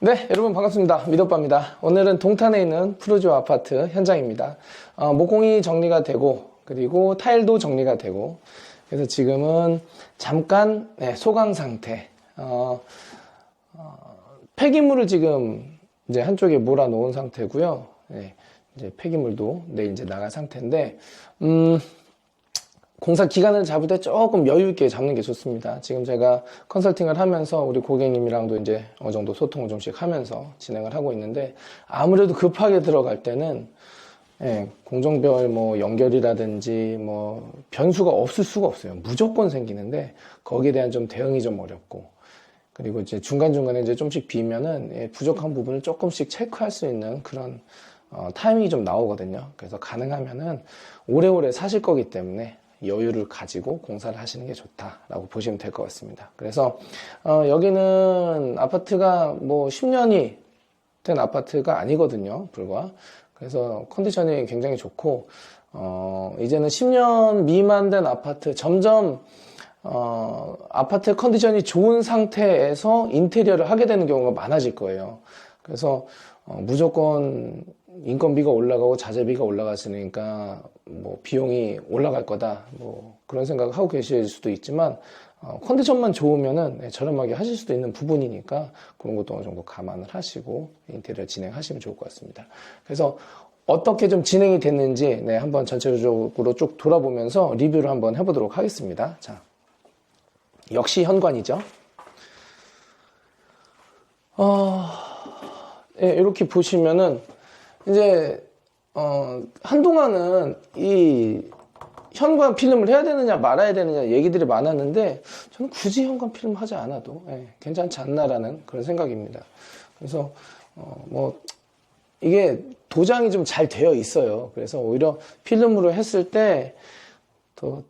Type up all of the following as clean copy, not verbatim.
네, 여러분 반갑습니다. 미도빠입니다. 오늘은 동탄에 있는 프루지오 아파트 현장입니다. 목공이 정리가 되고 그리고 타일도 정리가 되고 그래서 지금은 잠깐 소강 상태. 폐기물을 지금 이제 한쪽에 몰아 놓은 상태고요. 이제 폐기물도 내일 이제 나갈 상태인데 공사 기간을 잡을 때 조금 여유 있게 잡는 게 좋습니다. 지금 제가 컨설팅을 하면서 우리 고객님이랑도 이제 어느 정도 소통을 좀씩 하면서 진행을 하고 있는데 아무래도 급하게 들어갈 때는 공정별 뭐 연결이라든지 뭐 변수가 없을 수가 없어요. 무조건 생기는데 거기에 대한 좀 대응이 좀 어렵고 그리고 이제 중간중간에 이제 좀씩 비면은 부족한 부분을 조금씩 체크할 수 있는 그런 타이밍이 좀 나오거든요. 그래서 가능하면은 오래오래 사실 거기 때문에 여유를 가지고 공사를 하시는 게 좋다라고 보시면 될 것 같습니다. 그래서 여기는 아파트가 뭐 10년이 된 아파트가 아니거든요, 불과. 그래서 컨디션이 굉장히 좋고 이제는 10년 미만 된 아파트 점점 아파트 컨디션이 좋은 상태에서 인테리어를 하게 되는 경우가 많아질 거예요. 그래서 무조건 인건비가 올라가고 자재비가 올라갔으니까 뭐 비용이 올라갈 거다 뭐 그런 생각을 하고 계실 수도 있지만 컨디션만 좋으면은 저렴하게 하실 수도 있는 부분이니까 그런 것도 어느 정도 감안을 하시고 인테리어 진행하시면 좋을 것 같습니다. 그래서 어떻게 좀 진행이 됐는지 한번 전체적으로 쭉 돌아보면서 리뷰를 한번 해보도록 하겠습니다. 자, 역시 현관이죠. 이렇게 보시면은 이제 한동안은 이 현관 필름을 해야 되느냐 말아야 되느냐 얘기들이 많았는데 저는 굳이 현관 필름 하지 않아도 괜찮지 않나라는 그런 생각입니다. 그래서 뭐 이게 도장이 좀 잘 되어 있어요. 그래서 오히려 필름으로 했을 때 더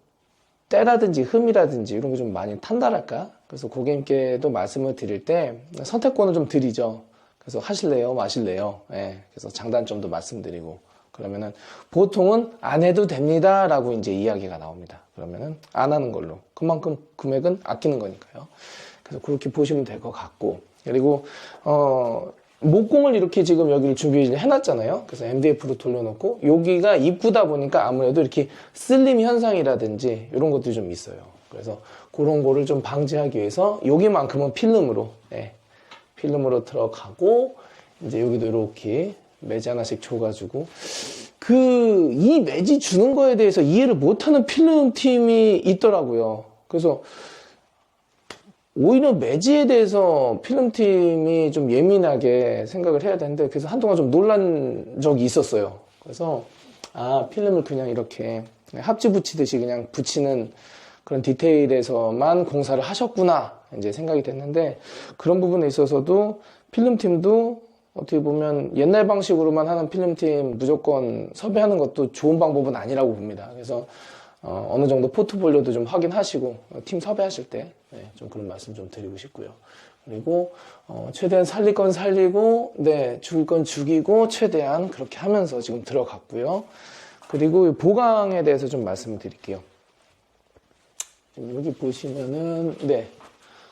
때라든지 흠이라든지 이런 거 좀 많이 탄다랄까? 그래서 고객님께도 말씀을 드릴 때 선택권을 좀 드리죠. 그래서 하실래요? 마실래요? 그래서 장단점도 말씀드리고 그러면은 보통은 안 해도 됩니다 라고 이제 이야기가 나옵니다. 그러면은 안 하는 걸로 그만큼 금액은 아끼는 거니까요. 그래서 그렇게 보시면 될 것 같고 그리고 목공을 이렇게 지금 여기를 준비해 놨잖아요. 그래서 MDF로 돌려놓고 여기가 입구다 보니까 아무래도 이렇게 슬림 현상이라든지 이런 것들이 좀 있어요. 그래서 그런 거를 좀 방지하기 위해서 여기만큼은 필름으로 들어가고 이제 여기도 이렇게 매지 하나씩 줘가지고 이 매지 주는 거에 대해서 이해를 못하는 필름 팀이 있더라고요. 그래서 오히려 매지에 대해서 필름팀이 좀 예민하게 생각을 해야 되는데 그래서 한동안 좀 놀란 적이 있었어요. 그래서 필름을 그냥 이렇게 합지 붙이듯이 그냥 붙이는 그런 디테일에서만 공사를 하셨구나 이제 생각이 됐는데 그런 부분에 있어서도 필름팀도 어떻게 보면 옛날 방식으로만 하는 필름팀 무조건 섭외하는 것도 좋은 방법은 아니라고 봅니다. 그래서 어느 정도 포트폴리오도 좀 확인하시고 팀 섭외하실 때 좀 그런 말씀 좀 드리고 싶고요. 그리고 최대한 살릴 건 살리고 죽일 건 죽이고 최대한 그렇게 하면서 지금 들어갔고요. 그리고 보강에 대해서 좀 말씀을 드릴게요. 지금 여기 보시면은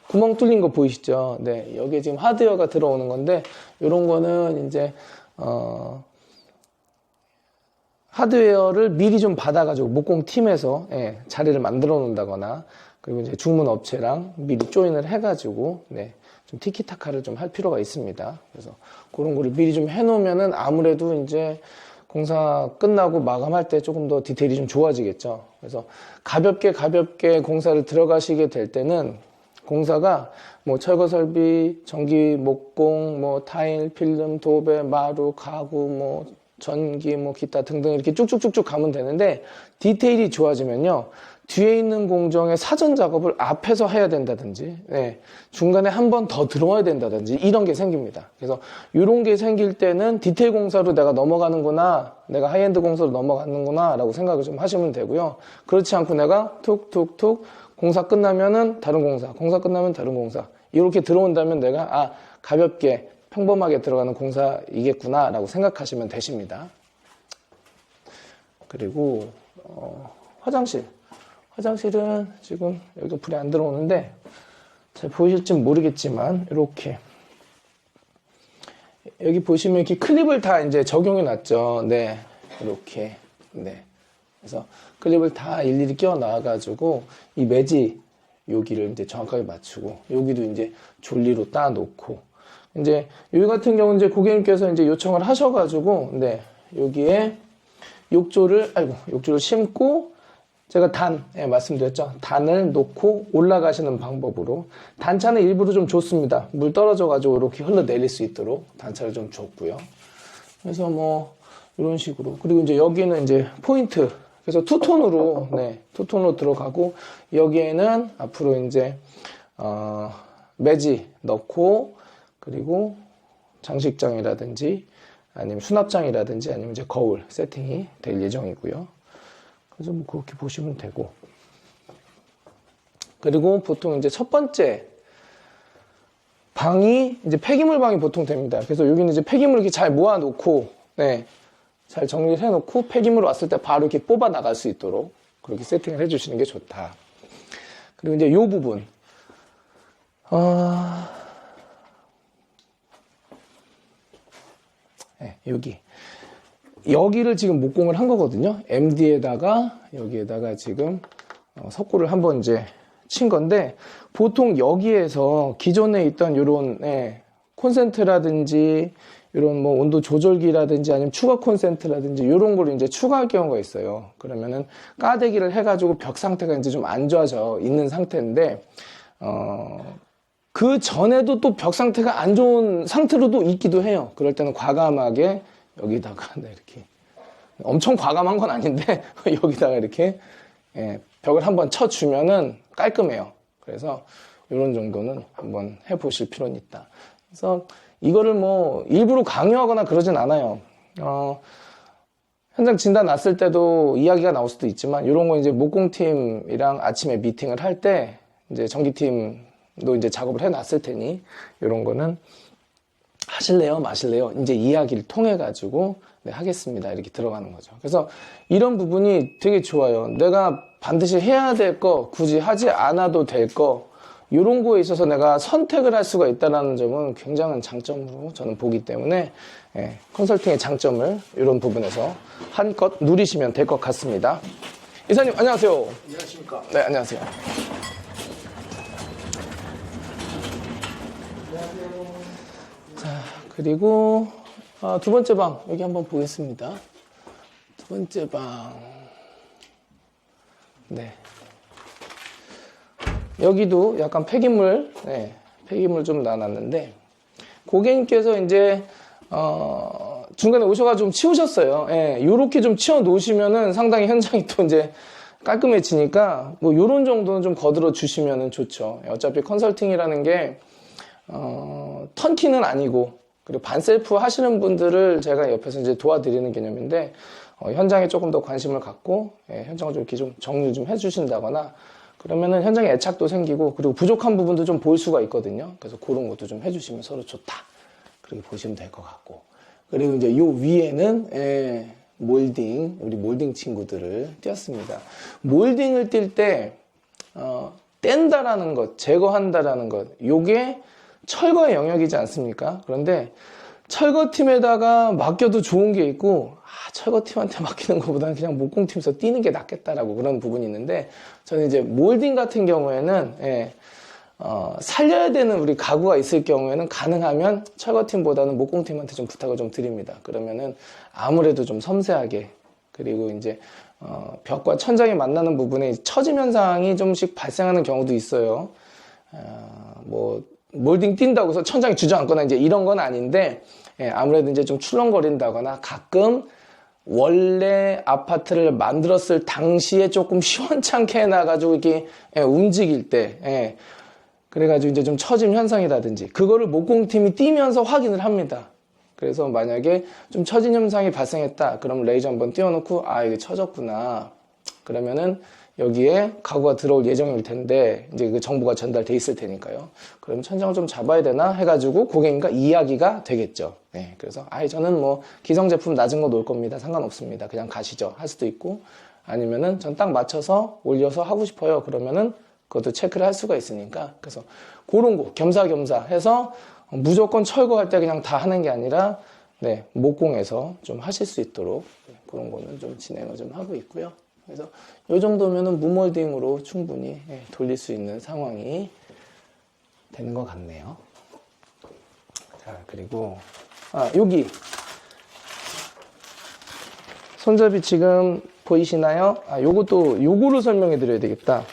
구멍 뚫린 거 보이시죠? 여기에 지금 하드웨어가 들어오는 건데 이런 거는 이제 하드웨어를 미리 좀 받아가지고 목공팀에서 자리를 만들어 놓는다거나 그리고 이제 주문 업체랑 미리 조인을 해가지고 좀 티키타카를 좀 할 필요가 있습니다. 그래서 그런 거를 미리 좀 해놓으면은 아무래도 이제 공사 끝나고 마감할 때 조금 더 디테일이 좀 좋아지겠죠. 그래서 가볍게 공사를 들어가시게 될 때는 공사가 뭐 철거 설비, 전기 목공, 뭐 타일, 필름, 도배, 마루, 가구, 뭐 전기, 뭐 기타 등등 이렇게 쭉쭉쭉쭉 가면 되는데 디테일이 좋아지면요. 뒤에 있는 공정의 사전 작업을 앞에서 해야 된다든지 중간에 한 번 더 들어와야 된다든지 이런 게 생깁니다. 그래서 이런 게 생길 때는 디테일 공사로 내가 넘어가는구나 내가 하이엔드 공사로 넘어가는구나 라고 생각을 좀 하시면 되고요. 그렇지 않고 내가 툭툭툭 공사 끝나면은 다른 공사 끝나면 다른 공사 이렇게 들어온다면 내가 가볍게 평범하게 들어가는 공사이겠구나 라고 생각하시면 되십니다. 그리고 화장실은 지금 여기가 불이 안 들어오는데 잘 보이실지 모르겠지만 이렇게 여기 보시면 이렇게 클립을 다 이제 적용해 놨죠. 네. 이렇게. 네. 그래서 클립을 다 일일이 끼워 놔가지고 이 매지 여기를 이제 정확하게 맞추고 여기도 이제 졸리로 따 놓고 이제 여기 같은 경우는 이제 고객님께서 이제 요청을 하셔가지고 네. 여기에 욕조를 심고 제가 말씀드렸죠. 단을 놓고 올라가시는 방법으로 단차는 일부러 좀 줬습니다. 물 떨어져가지고 이렇게 흘러내릴 수 있도록 단차를 좀 줬고요. 그래서 뭐 이런 식으로 그리고 이제 여기는 이제 포인트 그래서 투톤으로 들어가고 여기에는 앞으로 이제 매지 넣고 그리고 장식장이라든지 아니면 수납장이라든지 아니면 이제 거울 세팅이 될 예정이고요. 그래서 뭐 그렇게 보시면 되고. 그리고 보통 이제 첫 번째 방이 이제 폐기물 방이 보통 됩니다. 그래서 여기는 이제 폐기물 이렇게 잘 모아놓고, 네. 잘 정리를 해놓고 폐기물 왔을 때 바로 이렇게 뽑아 나갈 수 있도록 그렇게 세팅을 해주시는 게 좋다. 그리고 이제 요 부분. 네, 여기를 지금 목공을 한 거거든요. MD에다가 여기에다가 지금 석고를 한번 이제 친 건데 보통 여기에서 기존에 있던 요런 콘센트라든지 이런 뭐 온도 조절기라든지 아니면 추가 콘센트라든지 이런 걸 이제 추가할 경우가 있어요. 그러면은 까대기를 해가지고 벽 상태가 이제 좀 안 좋아져 있는 상태인데 그 전에도 또 벽 상태가 안 좋은 상태로도 있기도 해요. 그럴 때는 과감하게 여기다가 이렇게 엄청 과감한 건 아닌데 여기다가 이렇게 벽을 한번 쳐주면은 깔끔해요. 그래서 이런 정도는 한번 해보실 필요는 있다. 그래서 이거를 뭐 일부러 강요하거나 그러진 않아요. 현장 진단 났을 때도 이야기가 나올 수도 있지만 이런 거 이제 목공팀이랑 아침에 미팅을 할 때 이제 전기팀도 이제 작업을 해놨을 테니 이런 거는 하실래요? 마실래요? 이제 이야기를 통해 가지고 네, 하겠습니다. 이렇게 들어가는 거죠. 그래서 이런 부분이 되게 좋아요. 내가 반드시 해야 될 거, 굳이 하지 않아도 될 거, 이런 거에 있어서 내가 선택을 할 수가 있다는 점은 굉장한 장점으로 저는 보기 때문에 컨설팅의 장점을 이런 부분에서 한껏 누리시면 될 것 같습니다. 이사님 안녕하세요. 안녕하십니까. 네, 안녕하세요. 자, 그리고 두 번째 방 여기 한번 보겠습니다. 두 번째 방. 네. 여기도 약간 폐기물 좀 놔놨는데 고객님께서 이제 중간에 오셔가지고 좀 치우셨어요. 요렇게 좀 치워 놓으시면은 상당히 현장이 또 이제 깔끔해지니까 뭐 요런 정도는 좀 거들어 주시면은 좋죠. 어차피 컨설팅이라는 게 턴키는 아니고 그리고 반셀프 하시는 분들을 제가 옆에서 이제 도와드리는 개념인데 현장에 조금 더 관심을 갖고 현장을 좀 이렇게 좀 정리 좀 해주신다거나 그러면은 현장에 애착도 생기고 그리고 부족한 부분도 좀 볼 수가 있거든요. 그래서 그런 것도 좀 해주시면 서로 좋다. 그렇게 보시면 될 것 같고 그리고 이제 요 위에는 몰딩 우리 몰딩 친구들을 띄었습니다. 몰딩을 띌 때 뗀다라는 것, 제거한다라는 것, 요게 철거의 영역이지 않습니까? 그런데 철거팀에다가 맡겨도 좋은 게 있고 철거팀한테 맡기는 것보다는 그냥 목공팀에서 뛰는 게 낫겠다라고 그런 부분이 있는데 저는 이제 몰딩 같은 경우에는 살려야 되는 우리 가구가 있을 경우에는 가능하면 철거팀보다는 목공팀한테 좀 부탁을 좀 드립니다. 그러면은 아무래도 좀 섬세하게 그리고 이제 벽과 천장이 만나는 부분에 처짐 현상이 좀씩 발생하는 경우도 있어요. 뭐 몰딩 뛴다고 해서 천장이 주저앉거나 이제 이런 건 아닌데 아무래도 이제 좀 출렁거린다거나 가끔 원래 아파트를 만들었을 당시에 조금 시원찮게 해놔가지고 이렇게 움직일 때 그래가지고 이제 좀 처짐 현상이라든지 그거를 목공팀이 뛰면서 확인을 합니다. 그래서 만약에 좀 처짐 현상이 발생했다 그럼 레이저 한번 띄워놓고 이게 처졌구나 그러면은 여기에 가구가 들어올 예정일 텐데 이제 그 정보가 전달돼 있을 테니까요. 그럼 천장을 좀 잡아야 되나 해가지고 고객님과 이야기가 되겠죠. 그래서 저는 뭐 기성 제품 낮은 거 놓을 겁니다. 상관없습니다. 그냥 가시죠. 할 수도 있고 아니면은 전 딱 맞춰서 올려서 하고 싶어요. 그러면은 그것도 체크를 할 수가 있으니까 그래서 그런 거 겸사겸사 해서 무조건 철거할 때 그냥 다 하는 게 아니라 네, 목공에서 좀 하실 수 있도록 그런 거는 좀 진행을 좀 하고 있고요. 그래서 이 정도면은 무몰딩으로 충분히 돌릴 수 있는 상황이 되는 것 같네요. 자, 그리고 여기 손잡이 지금 보이시나요? 요것도 요거로 설명해 드려야 되겠다.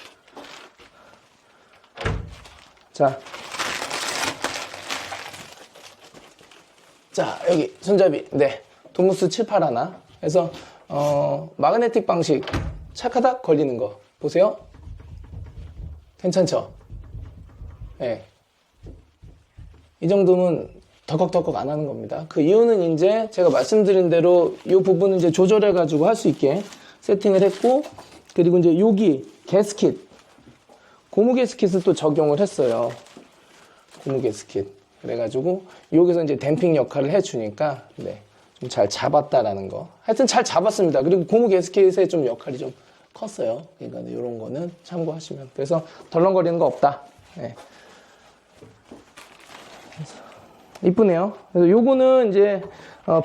자, 여기 손잡이. 네. 도무스 781. 그래서, 마그네틱 방식. 착하다 걸리는 거. 보세요. 괜찮죠? 네. 이 정도면 덜컥덜컥 안 하는 겁니다. 그 이유는 이제 제가 말씀드린 대로 이 부분은 이제 조절해가지고 할 수 있게 세팅을 했고, 그리고 이제 여기 게스킷. 고무 게스킷을 또 적용을 했어요. 고무 게스킷. 그래가지고 여기서 이제 댐핑 역할을 해주니까 네, 좀 잘 잡았다라는 거. 하여튼 잘 잡았습니다. 그리고 고무 게스킷의 좀 역할이 좀 컸어요. 그러니까 이런 거는 참고하시면. 그래서 덜렁거리는 거 없다. 네. 이쁘네요. 그래서 요거는 이제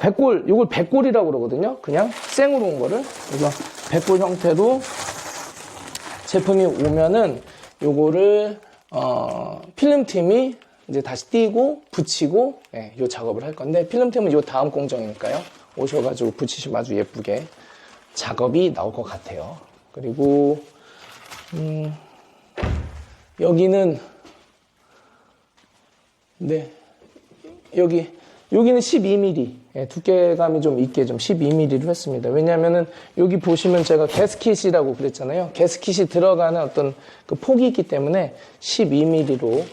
백골, 요걸 백골이라고 그러거든요. 그냥 생으로 온 거를. 그래서 백골 형태로 제품이 오면은 요거를 필름팀이 이제 다시 띄고 붙이고 요 작업을 할 건데, 필름팀은 요 다음 공정이니까요. 오셔가지고 붙이시면 아주 예쁘게 작업이 나올 것 같아요. 그리고 여기는 네, 여기는 12mm 두께감이 좀 있게 좀 12mm로 했습니다. 왜냐하면은 여기 보시면 제가 게스킷이라고 그랬잖아요. 게스킷이 들어가는 어떤 그 폭이 있기 때문에 12mm로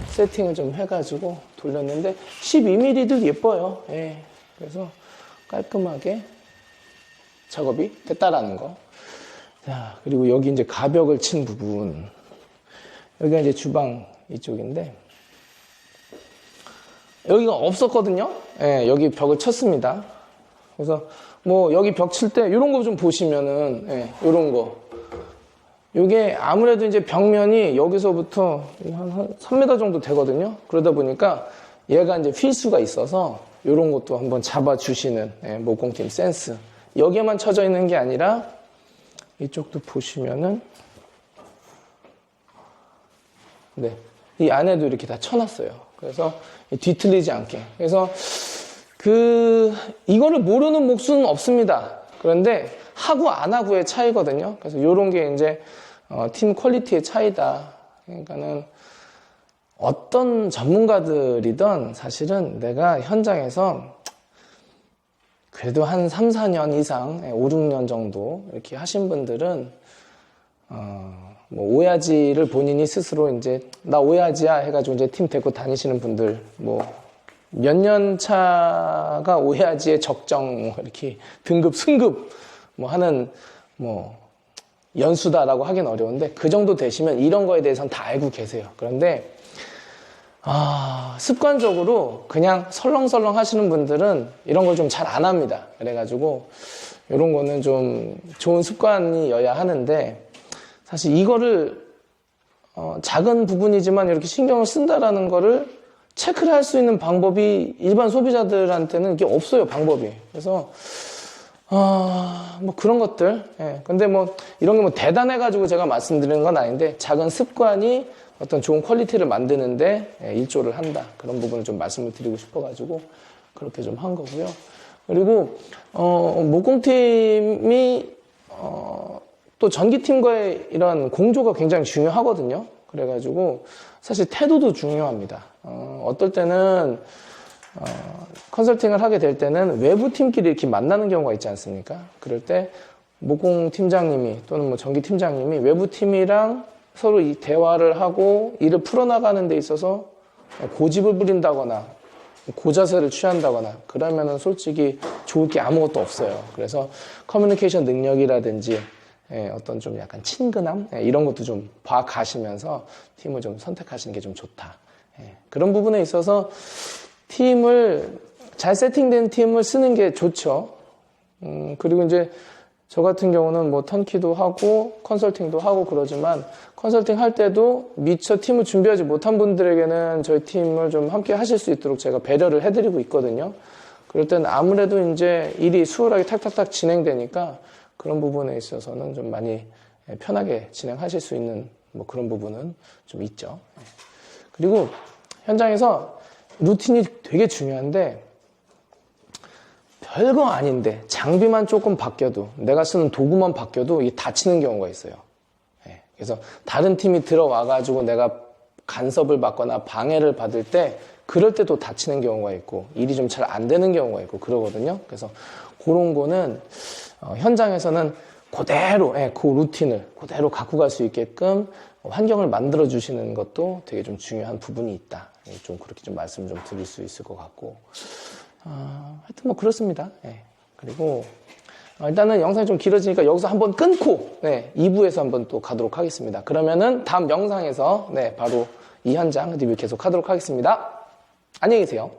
세팅을 좀 해가지고 돌렸는데 12mm도 예뻐요. 예. 그래서 깔끔하게 작업이 됐다라는 거. 자, 그리고 여기 이제 가벽을 친 부분. 여기가 이제 주방 이쪽인데, 여기가 없었거든요. 예, 여기 벽을 쳤습니다. 그래서 뭐 여기 벽 칠 때 이런 거 좀 보시면은, 예, 이런 거. 이게 아무래도 이제 벽면이 여기서부터 한 3m 정도 되거든요. 그러다 보니까 얘가 이제 휠 수가 있어서 이런 것도 한번 잡아주시는 목공팀 센스. 여기에만 쳐져 있는 게 아니라 이쪽도 보시면은 네, 이 안에도 이렇게 다 쳐놨어요. 그래서 뒤틀리지 않게. 그래서 이거를 모르는 목수는 없습니다. 그런데 하고 안 하고의 차이거든요. 그래서 이런 게 이제 팀 퀄리티의 차이다. 그러니까는 어떤 전문가들이든 사실은 내가 현장에서 그래도 한 3, 4년 이상, 5, 6년 정도 이렇게 하신 분들은 뭐 오야지를 본인이 스스로 이제 나 오야지야 해가지고 이제 팀 데리고 다니시는 분들, 뭐 몇 년 차가 오야지의 적정 이렇게 등급 승급 뭐 하는 뭐 연수다라고 하긴 어려운데, 그 정도 되시면 이런 거에 대해서는 다 알고 계세요. 그런데 습관적으로 그냥 설렁설렁 하시는 분들은 이런 걸 좀 잘 안 합니다. 그래가지고 이런 거는 좀 좋은 습관이어야 하는데, 사실 이거를 작은 부분이지만 이렇게 신경을 쓴다라는 거를 체크를 할 수 있는 방법이 일반 소비자들한테는 이게 없어요, 방법이. 그래서 뭐 그런 것들. 예. 근데 뭐 이런 게 뭐 대단해가지고 제가 말씀드리는 건 아닌데, 작은 습관이 어떤 좋은 퀄리티를 만드는데 일조를 한다. 그런 부분을 좀 말씀을 드리고 싶어가지고 그렇게 좀 한 거고요. 그리고 목공팀이 또 전기팀과의 이런 공조가 굉장히 중요하거든요. 그래가지고 사실 태도도 중요합니다. 어떨 때는 컨설팅을 하게 될 때는 외부 팀끼리 이렇게 만나는 경우가 있지 않습니까? 그럴 때 목공 팀장님이 또는 뭐 전기 팀장님이 외부 팀이랑 서로 이 대화를 하고 일을 풀어나가는 데 있어서 고집을 부린다거나 고자세를 취한다거나 그러면은 솔직히 좋을 게 아무것도 없어요. 그래서 커뮤니케이션 능력이라든지 어떤 좀 약간 친근함 이런 것도 좀 봐가시면서 팀을 좀 선택하시는 게 좀 좋다. 그런 부분에 있어서 팀을 잘 세팅된 팀을 쓰는 게 좋죠. 그리고 이제 저 같은 경우는 뭐 턴키도 하고 컨설팅도 하고 그러지만 컨설팅 할 때도 미처 팀을 준비하지 못한 분들에게는 저희 팀을 좀 함께 하실 수 있도록 제가 배려를 해드리고 있거든요. 그럴 때는 아무래도 이제 일이 수월하게 탁탁탁 진행되니까 그런 부분에 있어서는 좀 많이 편하게 진행하실 수 있는 뭐 그런 부분은 좀 있죠. 그리고 현장에서 루틴이 되게 중요한데 별거 아닌데 장비만 조금 바뀌어도 내가 쓰는 도구만 바뀌어도 이게 다치는 경우가 있어요. 그래서 다른 팀이 들어와가지고 내가 간섭을 받거나 방해를 받을 때 그럴 때도 다치는 경우가 있고 일이 좀 잘 안 되는 경우가 있고 그러거든요. 그래서 그런 거는 현장에서는 그대로 그 루틴을 그대로 갖고 갈 수 있게끔 환경을 만들어 주시는 것도 되게 좀 중요한 부분이 있다. 좀 그렇게 좀 말씀 좀 드릴 수 있을 것 같고 하여튼 뭐 그렇습니다. 그리고 일단은 영상이 좀 길어지니까 여기서 한번 끊고 2부에서 한번 또 가도록 하겠습니다. 그러면은 다음 영상에서 바로 이 현장 리뷰 계속 하도록 하겠습니다. 안녕히 계세요.